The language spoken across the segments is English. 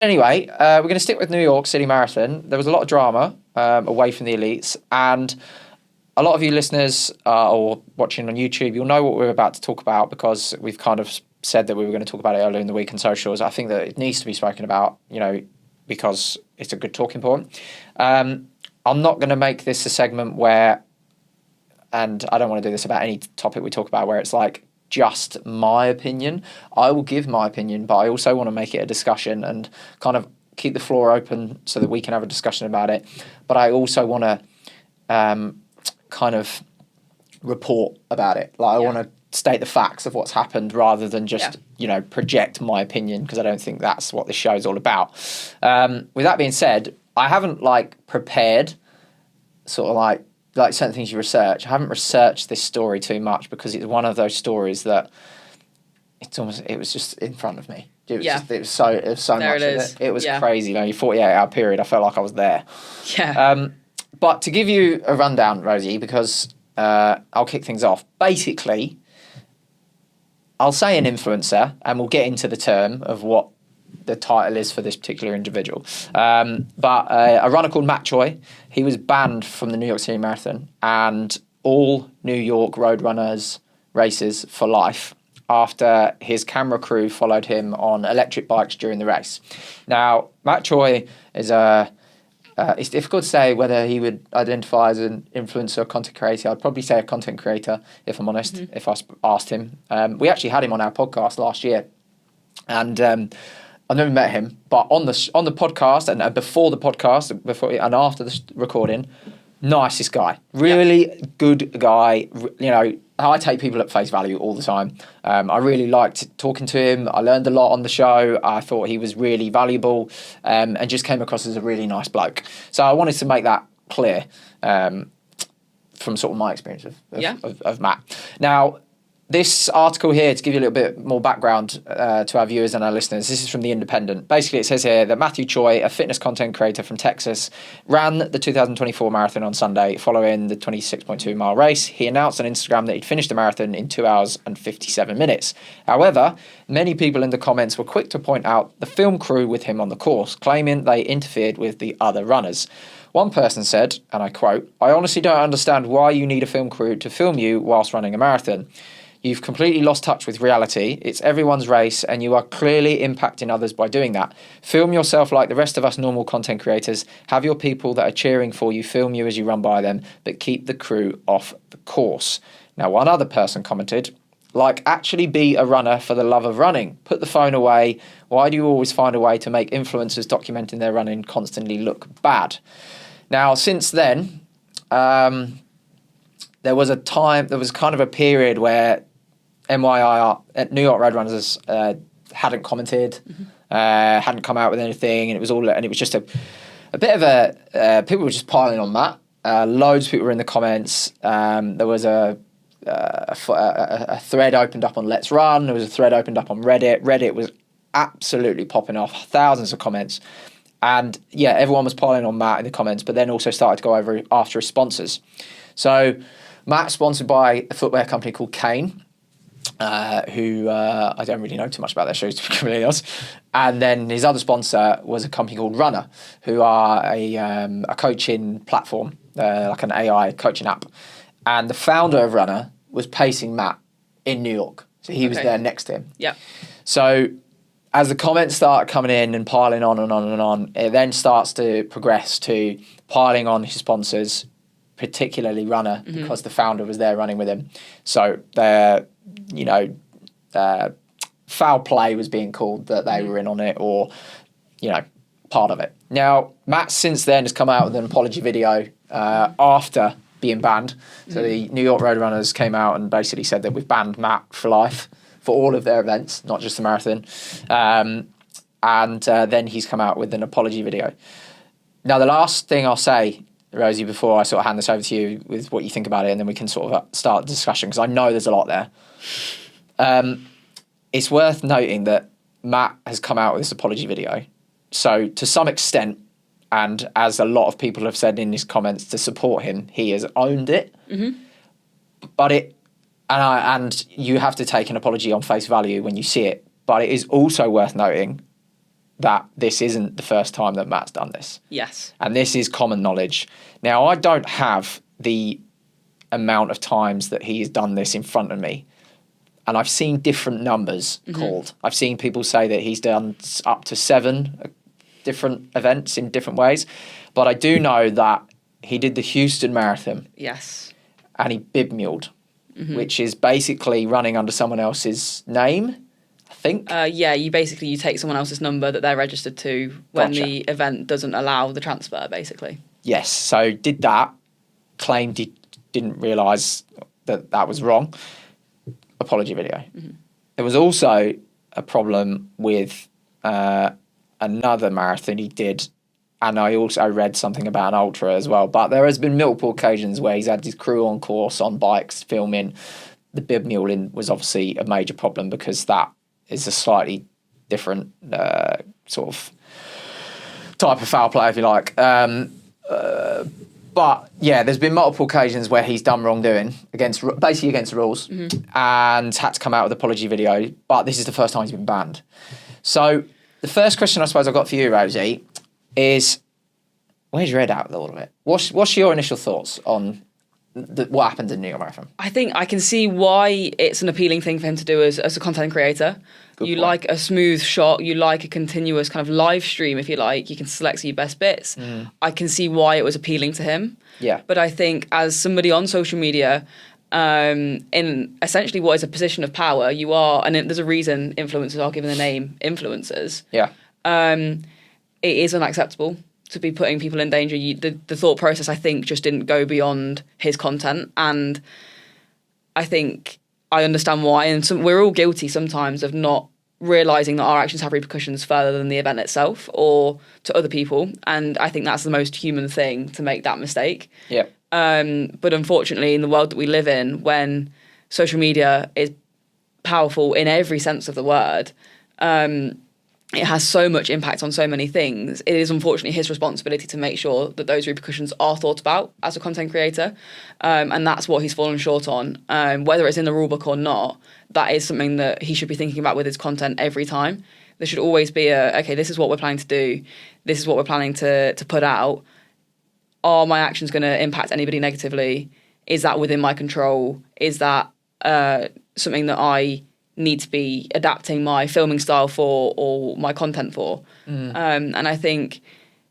Anyway, we're going to stick with New York City Marathon. There was a lot of drama away from the elites, and a lot of you listeners or watching on YouTube, you'll know what we're about to talk about because we've kind of said that we were going to talk about it earlier in the week on socials. I think that it needs to be spoken about, because it's a good talking point. I'm not going to make this a segment where, and I don't want to do this about any topic we talk about, where it's like just my opinion. I will give my opinion, but I also want to make it a discussion and kind of keep the floor open so that we can have a discussion about it. But I also want to kind of report about it. Like I want to state the facts of what's happened rather than just, project my opinion, because I don't think that's what this show is all about. With that being said, I haven't prepared sort of like certain things you research. I haven't researched this story too much because it's one of those stories that it was just in front of me. It was so there much of it. It was crazy. 48-hour period. I felt like I was there. Yeah. But to give you a rundown, Rosie, because I'll kick things off. Basically, I'll say an influencer, and we'll get into the term of what the title is for this particular individual. But a runner called Matt Choi, he was banned from the New York City Marathon and all New York road runners races for life after his camera crew followed him on electric bikes during the race. Now, Matt Choi is it's difficult to say whether he would identify as an influencer or content creator. I'd probably say a content creator, if I'm honest, if I asked him. We actually had him on our podcast last year. And I've never met him, but on the podcast and before the podcast, and after the recording, nicest guy, really good guy. I take people at face value all the time. I really liked talking to him. I learned a lot on the show. I thought he was really valuable, and just came across as a really nice bloke. So I wanted to make that clear from sort of my experience of Matt. Now, this article here, to give you a little bit more background to our viewers and our listeners, this is from The Independent. Basically, it says here that Matthew Choi, a fitness content creator from Texas, ran the 2024 marathon on Sunday following the 26.2-mile race. He announced on Instagram that he'd finished the marathon in 2 hours and 57 minutes. However, many people in the comments were quick to point out the film crew with him on the course, claiming they interfered with the other runners. One person said, and I quote, "I honestly don't understand why you need a film crew to film you whilst running a marathon. You've completely lost touch with reality. It's everyone's race, and you are clearly impacting others by doing that. Film yourself like the rest of us normal content creators. Have your people that are cheering for you film you as you run by them, but keep the crew off the course." Now, one other person commented, actually be a runner for the love of running. Put the phone away. Why do you always find a way to make influencers documenting their running constantly look bad? Now, since then, there was kind of a period where NYR, New York Road Runners, hadn't commented, hadn't come out with anything, and it was just a bit of people were just piling on Matt. Loads of people were in the comments. There was a thread opened up on Let's Run. There was a thread opened up on Reddit. Reddit was absolutely popping off, thousands of comments. And everyone was piling on Matt in the comments, but then also started to go after his sponsors. So Matt's sponsored by a footwear company called Kane, who I don't really know too much about their shoes, to be completely honest. And then his other sponsor was a company called Runner, who are a coaching platform, like an AI coaching app. And the founder of Runner was pacing Matt in New York. So he was there next to him. Yeah. So as the comments start coming in and piling on and on and on, it then starts to progress to piling on his sponsors, particularly Runner, because the founder was there running with him. So foul play was being called that they were in on it, or part of it. Now, Matt since then has come out with an apology video after being banned. So the New York Road Runners came out and basically said that we've banned Matt for life for all of their events, not just the marathon. And then he's come out with an apology video. Now, the last thing I'll say, Rosie, before I sort of hand this over to you with what you think about it, and then we can sort of start the discussion, because I know there's a lot there. It's worth noting that Matt has come out with this apology video. So to some extent, and as a lot of people have said in his comments to support him, he has owned it. But and you have to take an apology on face value when you see it. But it is also worth noting that this isn't the first time that Matt's done this. Yes. And this is common knowledge. Now, I don't have the amount of times that he has done this in front of me. And I've seen different numbers called. I've seen people say that he's done up to 7 different events in different ways. But I do know that he did the Houston Marathon. Yes. And he bib-muled, which is basically running under someone else's name, I think. Yeah, you take someone else's number that they're registered to when the event doesn't allow the transfer, basically. Yes, so did that, claimed he didn't realise that that was wrong. Apology video. There was also a problem with another marathon he did, and I also read something about an ultra as well. But there has been multiple occasions where he's had his crew on course on bikes filming. The bib muling was obviously a major problem because that is a slightly different sort of type of foul play, if you like. But yeah, there's been multiple occasions where he's done wrongdoing basically against the rules, and had to come out with an apology video. But this is the first time he's been banned. So the first question I suppose I've got for you, Rosie, is where's your head at with all of it? What's your initial thoughts on what happened in New York Marathon? I think I can see why it's an appealing thing for him to do as a content creator. Good point. Like a smooth shot, you like a continuous kind of live stream, if you like. You can select your best bits. I can see why it was appealing to him. Yeah. But I think as somebody on social media, in essentially what is a position of power, you are, and there's a reason influencers are given the name influencers. Yeah. It is unacceptable to be putting people in danger. The thought process, I think, just didn't go beyond his content. And I think I understand why. And we're all guilty sometimes of not realising that our actions have repercussions further than the event itself or to other people. And I think that's the most human thing, to make that mistake. Yeah. But unfortunately, in the world that we live in, when social media is powerful in every sense of the word, it has so much impact on so many things. It is unfortunately his responsibility to make sure that those repercussions are thought about as a content creator. And that's what he's fallen short on. Whether it's in the rulebook or not, that is something that he should be thinking about with his content every time. There should always be okay, this is what we're planning to do. This is what we're planning to put out. Are my actions going to impact anybody negatively? Is that within my control? Is that something that I need to be adapting my filming style for or my content for? And I think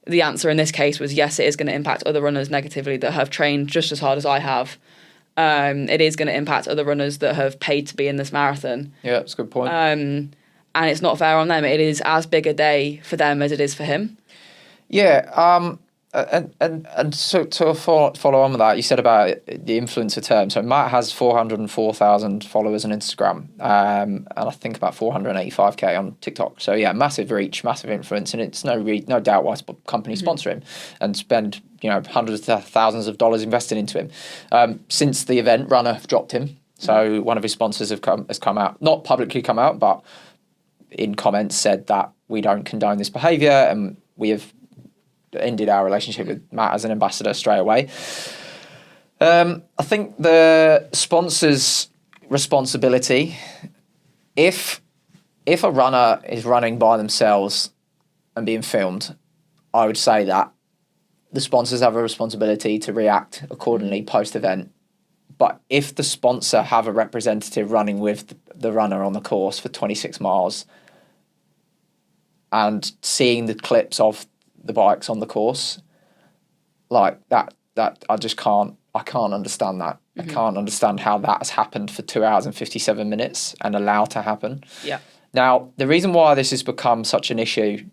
the answer in this case was yes, it is going to impact other runners negatively that have trained just as hard as I have. It is going to impact other runners that have paid to be in this marathon. Yeah, that's a good point. And it's not fair on them. It is as big a day for them as it is for him. Yeah, and so to follow on with that, you said about the influencer term. So Matt has 404,000 followers on Instagram, and I think about 485k on TikTok. So yeah, massive reach, massive influence, and it's no doubt why companies sponsor him and spend hundreds of thousands of dollars invested into him. Since the event, Runner have dropped him. So one of his sponsors has come out, not publicly come out, but in comments said that we don't condone this behaviour and we have ended our relationship with Matt as an ambassador straight away. I think the sponsor's responsibility, if a runner is running by themselves and being filmed, I would say that the sponsors have a responsibility to react accordingly post-event. But if the sponsor have a representative running with the runner on the course for 26 miles and seeing the clips of the bikes on the course, like that I can't understand that. I can't understand how that has happened for 2 hours and 57 minutes and allowed to happen. Yeah. Now, the reason why this has become such an issue,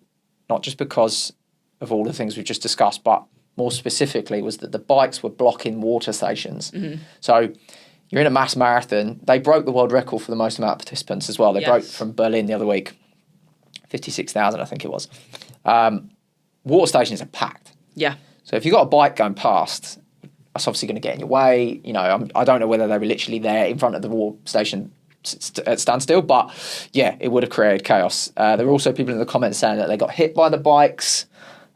not just because of all the things we've just discussed, but more specifically, was that the bikes were blocking water stations. So you're in a mass marathon. They broke the world record for the most amount of participants as well. They broke from Berlin the other week, 56,000, I think it was. Water stations are packed. Yeah. So if you've got a bike going past, that's obviously going to get in your way. I don't know whether they were literally there in front of the water station at standstill, but yeah, it would have created chaos. There were also people in the comments saying that they got hit by the bikes.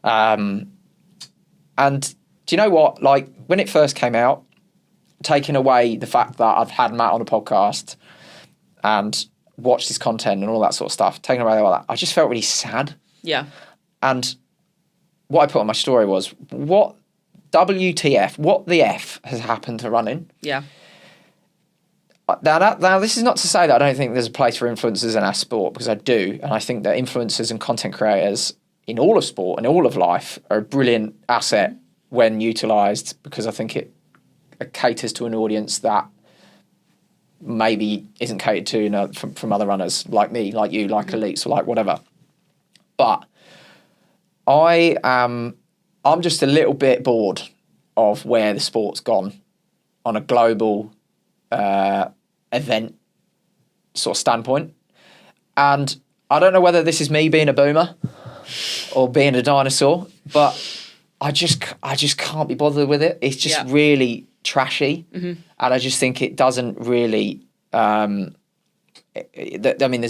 And do you know what? Like, when it first came out, taking away the fact that I've had Matt on a podcast and watched his content and all that sort of stuff, taking away all that, I just felt really sad. Yeah. And what I put on my story was, what WTF, what the F has happened to running? Yeah. Now, this is not to say that I don't think there's a place for influencers in our sport, because I do. And I think that influencers and content creators in all of sport and all of life are a brilliant asset when utilised, because I think it caters to an audience that maybe isn't catered to from other runners like me, like you, like elites, or like whatever. But I'm just a little bit bored of where the sport's gone on a global event sort of standpoint. And I don't know whether this is me being a boomer or being a dinosaur, but I just can't be bothered with it. It's just really trashy. And I just think it doesn't really there's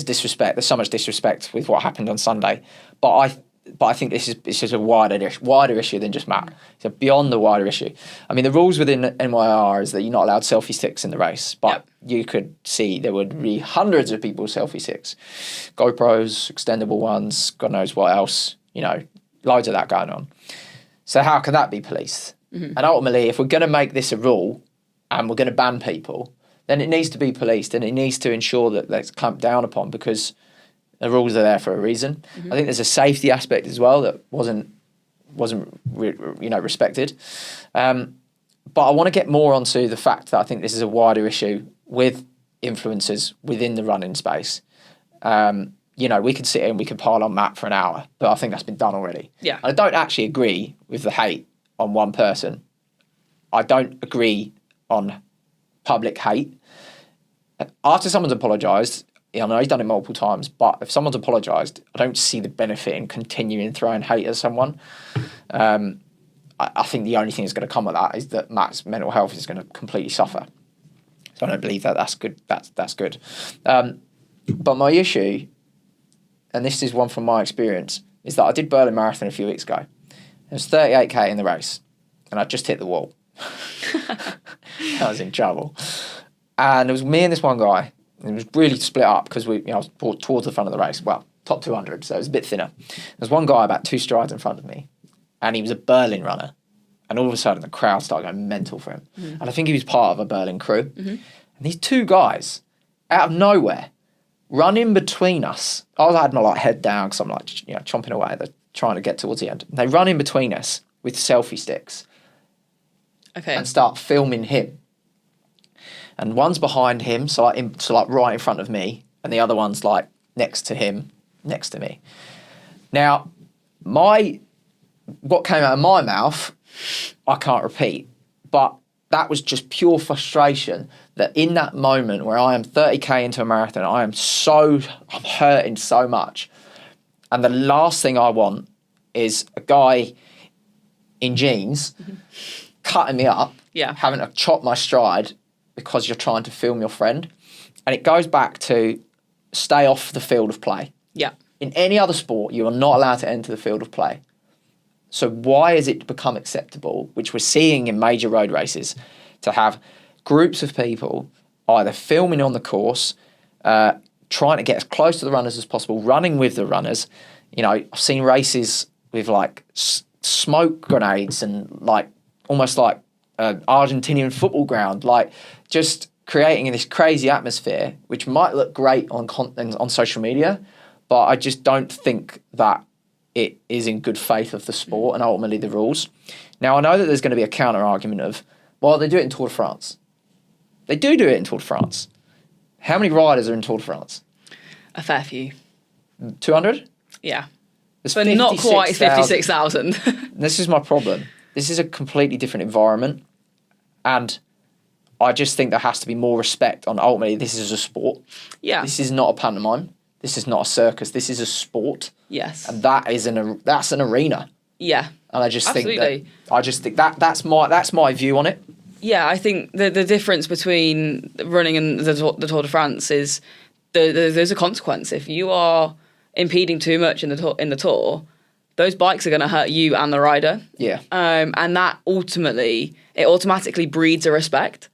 disrespect. There's so much disrespect with what happened on Sunday, but I think it's just a wider issue than just Matt. It's beyond the wider issue. I mean, the rules within NYR is that you're not allowed selfie sticks in the race, but you could see there would be hundreds of people with selfie sticks, GoPros, extendable ones, God knows what else, loads of that going on. So how can that be policed? And ultimately, if we're going to make this a rule and we're going to ban people, then it needs to be policed, and it needs to ensure that that's clamped down upon, because the rules are there for a reason. I think there's a safety aspect as well that wasn't respected. But I want to get more onto the fact that I think this is a wider issue with influencers within the running space. We could sit here and we could pile on Matt for an hour, but I think that's been done already. Yeah. I don't actually agree with the hate on one person. I don't agree on public hate. After someone's apologised, I know he's done it multiple times, but if someone's apologised, I don't see the benefit in continuing throwing hate at someone. I think the only thing that's going to come of that is that Matt's mental health is going to completely suffer. So I don't believe that. That's good. That's good. But my issue, and this is one from my experience, is that I did Berlin Marathon a few weeks ago. It was 38k in the race, and I just hit the wall. I was in trouble. And it was me and this one guy. It was really split up because I was brought towards the front of the race. Well, top 200, so it was a bit thinner. There's one guy about 2 strides in front of me, and he was a Berlin runner. And all of a sudden, the crowd started going mental for him. And I think he was part of a Berlin crew. And these 2 guys, out of nowhere, run in between us. I had my head down because I'm chomping away. They're trying to get towards the end. They run in between us with selfie sticks. Okay. And start filming him. And one's behind him, so right in front of me, and the other one's next to him, next to me. Now, what came out of my mouth, I can't repeat, but that was just pure frustration that in that moment where I am 30k into a marathon, I'm hurting so much. And the last thing I want is a guy in jeans cutting me up, having to chop my stride because you're trying to film your friend. And it goes back to stay off the field of play. Yeah. In any other sport, you are not allowed to enter the field of play. So why has it become acceptable, which we're seeing in major road races, to have groups of people either filming on the course, trying to get as close to the runners as possible, running with the runners? I've seen races with smoke grenades and almost like an Argentinian football ground, just creating this crazy atmosphere, which might look great on social media, but I just don't think that it is in good faith of the sport and ultimately the rules. Now, I know that there's going to be a counter argument of, well, they do it in Tour de France. They do it in Tour de France. How many riders are in Tour de France? A fair few. 200? Yeah. There's but not quite 56,000. This is my problem. This is a completely different environment. And I just think there has to be more respect on, ultimately, this is a sport. Yeah. This is not a pantomime. This is not a circus. This is a sport. Yes. And that's an arena. Yeah. And I just think that's my view on it. Yeah, I think the difference between running and the Tour de France is there's a consequence. If you are impeding too much in the tour, those bikes are going to hurt you and the rider. Yeah. And that automatically breeds a respect,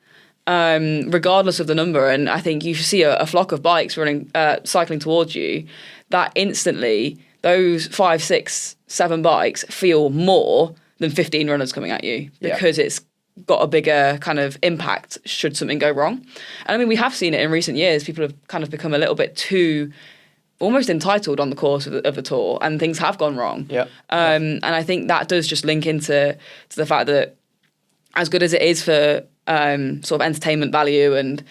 regardless of the number. And I think you see a flock of bikes cycling towards you, that instantly those 5, 6, 7 bikes feel more than 15 runners coming at you because it's got a bigger kind of impact should something go wrong. And I mean, we have seen it in recent years. People have kind of become a little bit too almost entitled on the course of the tour, and things have gone wrong. And I think that does just link into the fact that as good as it is for sort of entertainment value and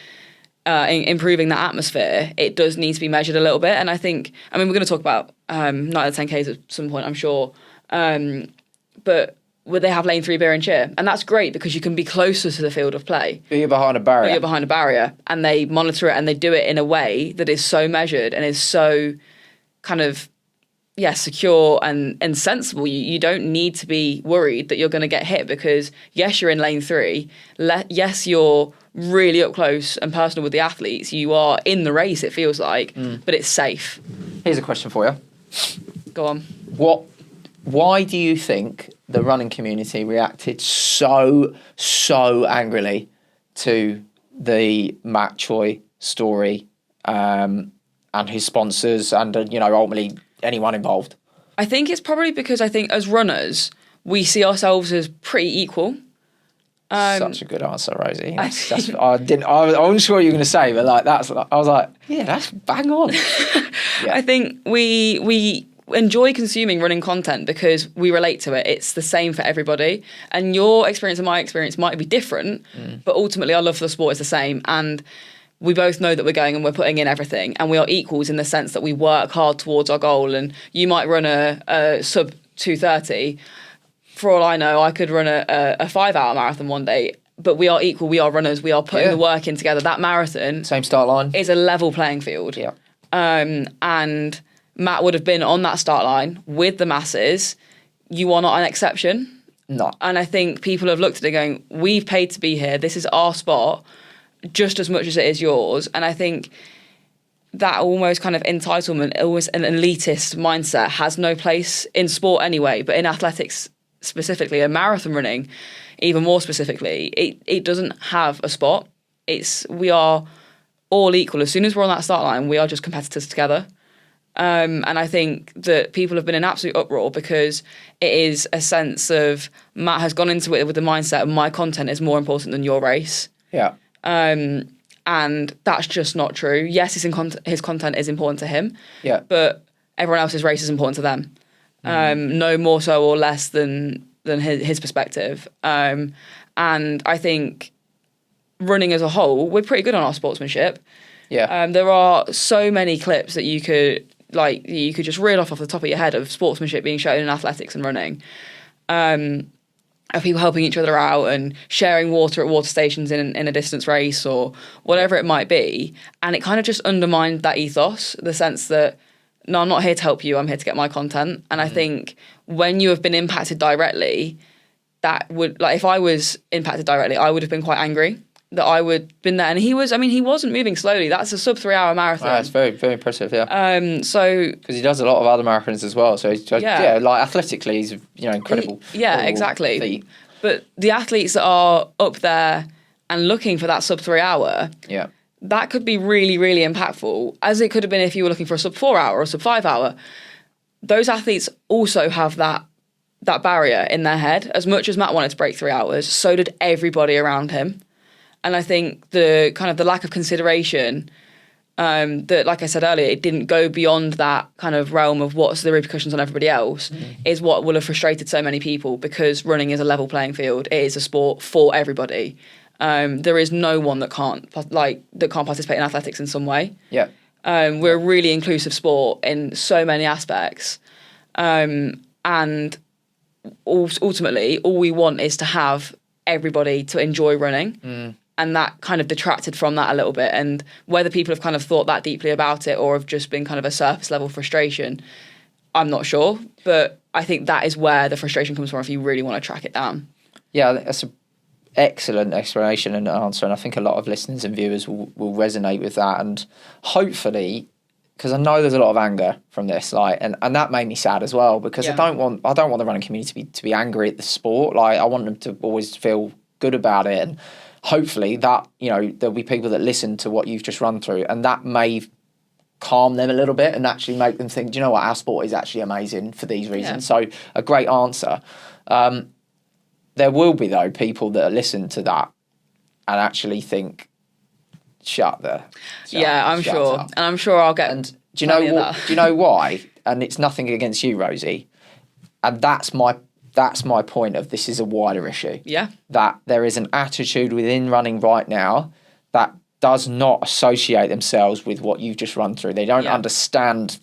improving that atmosphere, it does need to be measured a little bit. And I think, I mean, we're going to talk about Night of the 10Ks at some point, I'm sure. But would they have lane 3 beer and cheer? And that's great because you can be closer to the field of play. But you're behind a barrier. But you're behind a barrier. And they monitor it and they do it in a way that is so measured and is so kind of, secure and sensible. You don't need to be worried that you're going to get hit because, yes, you're in lane 3. Yes, you're really up close and personal with the athletes. You are in the race, it feels like, but it's safe. Here's a question for you. Go on. Why do you think the running community reacted so angrily to the Matt Choi story and his sponsors and, ultimately anyone involved? I think it's probably because I think as runners, we see ourselves as pretty equal. Such a good answer, Rosie. I wasn't sure what you were going to say, but I was like, yeah, that's bang on. Yeah. I think we enjoy consuming running content because we relate to it. It's the same for everybody. And your experience and my experience might be different, but ultimately our love for the sport is the same. And we both know that we're going and we're putting in everything. And we are equals in the sense that we work hard towards our goal. And you might run a sub 2:30. For all I know, I could run a 5-hour marathon one day. But we are equal. We are runners. We are putting the work in together. That marathon, same start line, is a level playing field. Yeah. And Matt would have been on that start line with the masses. You are not an exception. No. And I think people have looked at it going, we've paid to be here. This is our spot just as much as it is yours. And I think that almost kind of entitlement, almost an elitist mindset has no place in sport anyway, but in athletics specifically, and marathon running even more specifically, it doesn't have a spot. We are all equal. As soon as we're on that start line, we are just competitors together. And I think that people have been in absolute uproar because it is a sense of Matt has gone into it with the mindset of my content is more important than your race. Yeah. And that's just not true. Yes, his content is important to him. Yeah. But everyone else's race is important to them. No more so or less than his perspective. And I think running as a whole, we're pretty good on our sportsmanship. Yeah. There are so many clips that you could just reel off the top of your head of sportsmanship being shown in athletics and running, of people helping each other out and sharing water at water stations in a distance race or whatever it might be. And it kind of just undermined that ethos, the sense that, no, I'm not here to help you, I'm here to get my content. And I think when you have been impacted directly, that would, if I was impacted directly, I would have been quite angry that I would been there. And he wasn't moving slowly. That's a sub 3-hour marathon. That's very, very impressive, yeah. So because he does a lot of other marathons as well. So he's athletically, he's incredible. Exactly. Feat. But the athletes that are up there and looking for that sub 3-hour, that could be really, really impactful, as it could have been if you were looking for a sub 4-hour or a sub 5-hour. Those athletes also have that barrier in their head. As much as Matt wanted to break 3 hours, so did everybody around him. And I think the lack of consideration that, like I said earlier, it didn't go beyond that kind of realm of what's the repercussions on everybody else is what will have frustrated so many people, because running is a level playing field. It is a sport for everybody. There is no one that can't participate in athletics in some way. Yeah. We're a really inclusive sport in so many aspects. And ultimately, all we want is to have everybody to enjoy running. And that kind of detracted from that a little bit. And whether people have kind of thought that deeply about it or have just been kind of a surface level frustration, I'm not sure. But I think that is where the frustration comes from if you really want to track it down. Yeah, that's an excellent explanation and answer. And I think a lot of listeners and viewers will resonate with that. And hopefully, because I know there's a lot of anger from this, and that made me sad as well, because I don't want the running community to be angry at the sport. I want them to always feel good about it. And hopefully that, there'll be people that listen to what you've just run through, and that may calm them a little bit and actually make them think, do you know what, our sport is actually amazing for these reasons. So a great answer. There will be, though, people that listen to that and actually think, I'm sure. And I'm sure I'll get. And do you know what? Do you know why? And it's nothing against you, Rosie. And that's my point of this is a wider issue. Yeah. That there is an attitude within running right now that does not associate themselves with what you've just run through. They don't understand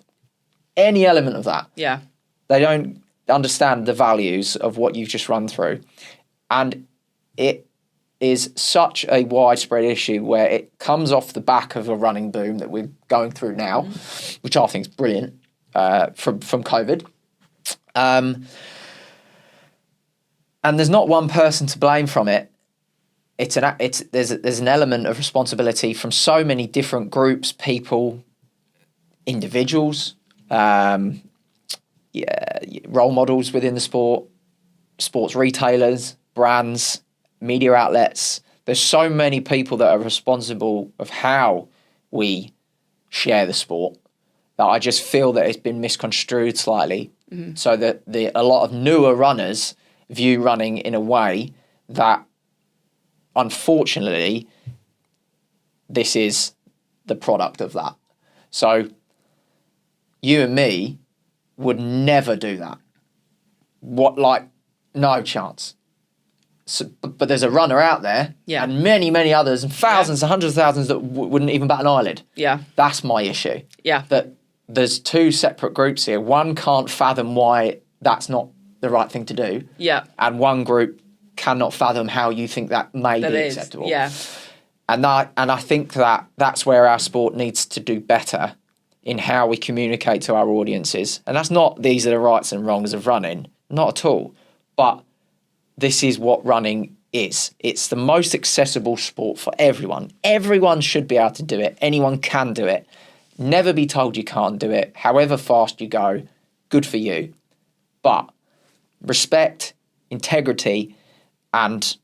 any element of that. Yeah. They don't understand the values of what you've just run through. And it is such a widespread issue where it comes off the back of a running boom that we're going through now, which I think is brilliant from COVID. And there's not one person to blame from it. There's an element of responsibility from so many different groups, people, individuals, role models within the sport, sports retailers, brands, media outlets. There's so many people that are responsible of how we share the sport that I just feel that it's been misconstrued slightly, so that a lot of newer runners view running in a way that, unfortunately, this is the product of that. So you and me would never do that. No chance. So, but there's a runner out there, and many, many others, and thousands and hundreds of thousands that wouldn't even bat an eyelid. Yeah. That's my issue. Yeah. That there's two separate groups here. One can't fathom why that's not the right thing to do. Yeah. And one group cannot fathom how you think that may be acceptable. Yeah. And I think that's where our sport needs to do better in how we communicate to our audiences. And that's not these are the rights and wrongs of running, not at all. But this is what running is. It's the most accessible sport for everyone. Everyone should be able to do it. Anyone can do it. Never be told you can't do it. However fast you go, good for you. But respect, integrity, and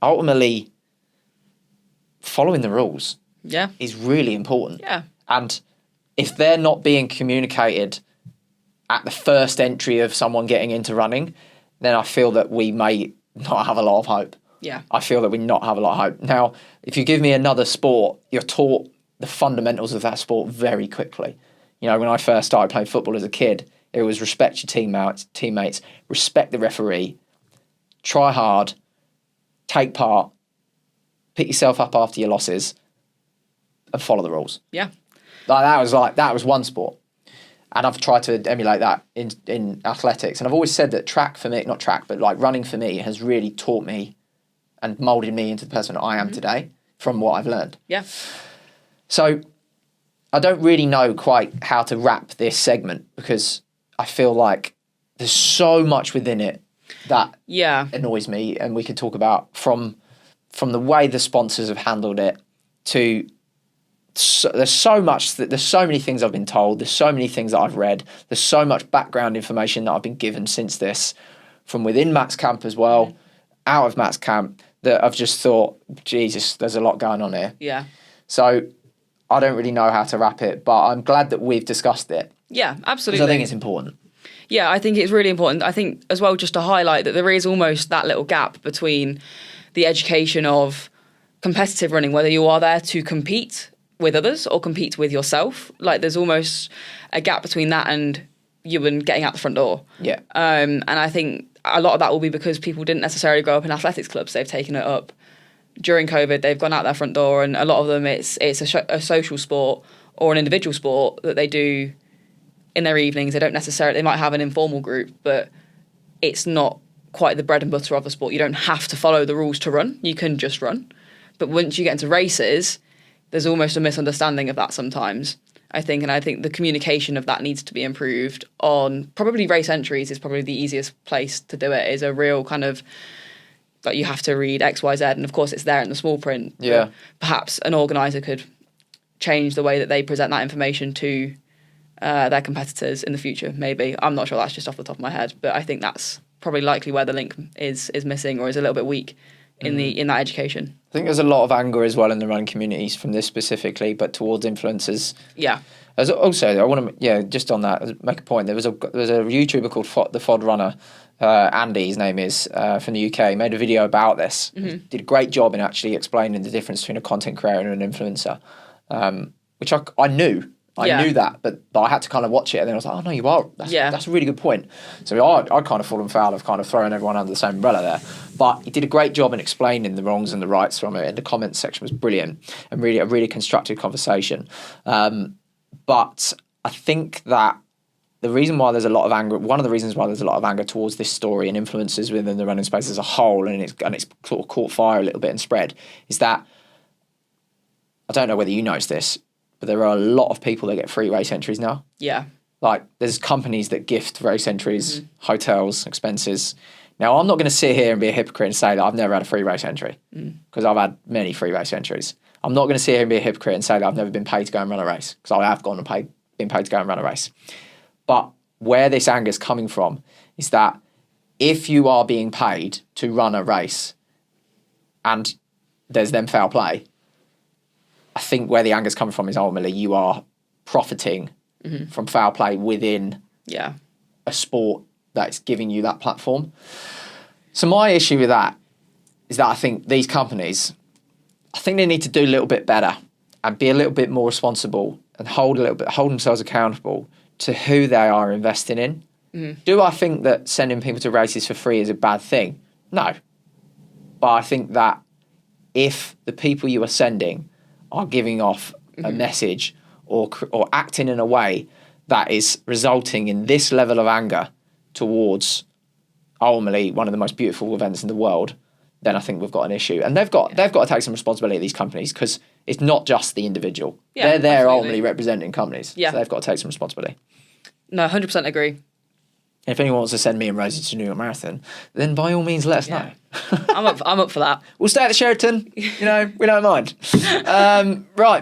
ultimately following the rules is really important. Yeah. And if they're not being communicated at the first entry of someone getting into running, then I feel that we may not have a lot of hope. Yeah. I feel that we not have a lot of hope. Now, if you give me another sport, you're taught the fundamentals of that sport very quickly. You know, when I first started playing football as a kid, it was respect your teammates, respect the referee, try hard, take part, pick yourself up after your losses, and follow the rules. Yeah. That was one sport. And I've tried to emulate that in athletics. And I've always said that track for me, not track, but like running for me has really taught me and molded me into the person I am today from what I've learned. Yeah. So I don't really know quite how to wrap this segment because I feel like there's so much within it that annoys me, and we could talk about from the way the sponsors have handled it to there's so many things I've been told, there's so many things that I've read, there's so much background information that I've been given since this, from within Matt's camp as well, out of Matt's camp, that I've just thought, Jesus, there's a lot going on here. Yeah. So I don't really know how to wrap it, but I'm glad that we've discussed it. Yeah, absolutely. Because I think it's important. Yeah, I think it's really important. I think as well, just to highlight that there is almost that little gap between the education of competitive running, whether you are there to compete with others or compete with yourself. Like there's almost a gap between that and you and getting out the front door. Yeah. And I think a lot of that will be because people didn't necessarily grow up in athletics clubs. They've taken it up during COVID. They've gone out their front door, and a lot of them it's a social sport or an individual sport that they do in their evenings. They might have an informal group, but it's not quite the bread and butter of the sport. You don't have to follow the rules to run. You can just run. But once you get into races, there's almost a misunderstanding of that sometimes, I think. And I think the communication of that needs to be improved on probably race entries is probably the easiest place to do it, is a real kind of that you have to read X, Y, Z. And of course it's there in the small print. Yeah. Perhaps an organiser could change the way that they present that information to their competitors in the future, maybe. I'm not sure, that's just off the top of my head, but I think that's probably likely where the link is missing or is a little bit weak in that education. I think there's a lot of anger as well in the running communities from this specifically, but towards influencers. Yeah. As also, I want to just on that make a point. There was a YouTuber called the Fod Runner, Andy, his name is, from the UK. Made a video about this. Did a great job in actually explaining the difference between a content creator and an influencer, which I knew. I knew that, but I had to kind of watch it, and then I was like, oh no, you are. That's a really good point. So I'd kind of fallen foul of kind of throwing everyone under the same umbrella there. But he did a great job in explaining the wrongs and the rights from it, and the comments section was brilliant and really a really constructive conversation. But I think that the reason why there's a lot of anger, one of the reasons why there's a lot of anger towards this story and influencers within the running space as a whole, and it's sort of caught fire a little bit and spread, is that, I don't know whether you noticed this, but there are a lot of people that get free race entries now. Yeah. Like, there's companies that gift race entries, hotels, expenses. Now, I'm not going to sit here and be a hypocrite and say that I've never had a free race entry, because I've had many free race entries. I'm not going to sit here and be a hypocrite and say that I've never been paid to go and run a race, because I have been paid to go and run a race. But where this anger is coming from is that if you are being paid to run a race and there's then foul play, I think where the anger is coming from is ultimately you are profiting from foul play within a sport that's giving you that platform. So my issue with that is that I think these companies, I think they need to do a little bit better and be a little bit more responsible and hold themselves accountable to who they are investing in. Do I think that sending people to races for free is a bad thing? No. But I think that if the people you are sending are giving off a message or acting in a way that is resulting in this level of anger towards ultimately one of the most beautiful events in the world, then I think we've got an issue. And they've got to take some responsibility, these companies, because it's not just the individual. They're there ultimately representing companies. So they've got to take some responsibility. No, 100% agree. If anyone wants to send me and Rosie to New York Marathon, then by all means, let us know. I'm up for that. We'll stay at the Sheraton. We don't mind. Right.